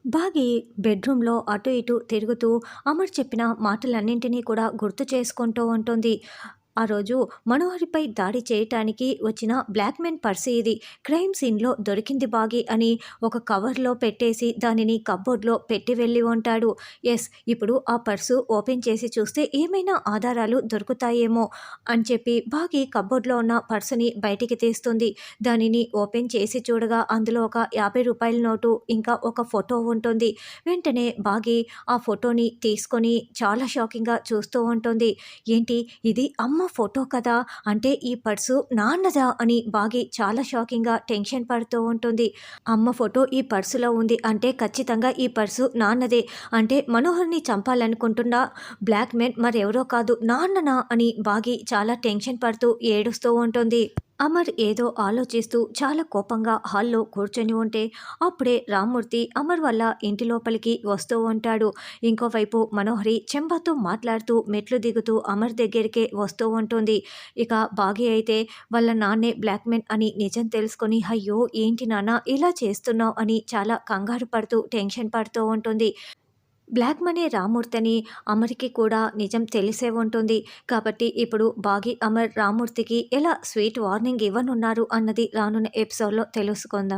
బాగి బెడ్రూమ్‌లో అటు ఇటు తిరుగుతూ అమర్ చెప్పిన మాటలన్నింటినీ కూడా గుర్తు చేసుకుంటూ ఉంటుంది. ఆ రోజు మనోహరిపై దాడి చేయటానికి వచ్చిన బ్లాక్‌మెన్ పర్స్ ఇది. క్రైమ్ సీన్‌లో దొరికింది బాగి అని ఒక కవర్‌లో పెట్టేసి దానిని కప్‌బోర్డ్‌లో పెట్టి వెళ్ళి ఉంటాడు. యెస్! ఇప్పుడు ఆ పర్సు ఓపెన్ చేసి చూస్తే ఏమైనా ఆధారాలు దొరుకుతాయేమో అని చెప్పి బాగి కప్‌బోర్డ్‌లో ఉన్న పర్సుని బయటికి తీస్తుంది. దానిని ఓపెన్ చేసి చూడగా అందులో ఒక రూ. 50 నోటు ఇంకా ఒక ఫోటో ఉంటుంది. వెంటనే బాగి ఆ ఫోటోని తీసుకొని చాలా షాకింగ్‌గా చూస్తూ ఉంటుంది. ఏంటి ఇది అమ్మ ఫోటో కదా! అంటే ఈ పర్సు నాన్నదా అని బాగి చాలా షాకింగ్‌గా టెన్షన్ పడుతూ ఉంటుంది. అమ్మ ఫోటో ఈ పర్సులో ఉంది అంటే ఖచ్చితంగా ఈ పర్సు నాన్నదే. అంటే మనోహర్‌ని చంపాలనుకుంటున్న బ్లాక్‌మెన్ మరెవరో కాదు నాన్ననా అని బాగి చాలా టెన్షన్ పడుతూ ఏడుస్తూ ఉంటుంది. అమర్ ఏదో ఆలోచిస్తూ చాలా కోపంగా హాల్లో కూర్చొని ఉంటే అప్పుడే రామ్మూర్తి అమర్ వాళ్ళ ఇంటి లోపలికి వస్తూ ఉంటాడు. ఇంకోవైపు మనోహరి చెంబతో మాట్లాడుతూ మెట్లు దిగుతూ అమర్ దగ్గరికే వస్తూ ఉంటుంది. ఇక బాగి అయితే వాళ్ళ నాన్నే బ్లాక్మెన్ అని నిజం తెలుసుకొని అయ్యో ఏంటి నాన్న ఇలా చేస్తున్నావు అని చాలా కంగారు పడుతూ టెన్షన్ పడుతూ ఉంటుంది. బ్లాక్ మనీ రామూర్తని అమర్‌కి కూడా నిజం తెలిసే ఉంటుంది. కాబట్టి ఇప్పుడు బాగి అమర్ రామూర్తికి ఎలా స్వీట్ వార్నింగ్ ఇవ్వనున్నారు అన్నది రానున్న ఎపిసోడ్‌లో తెలుసుకుందాం.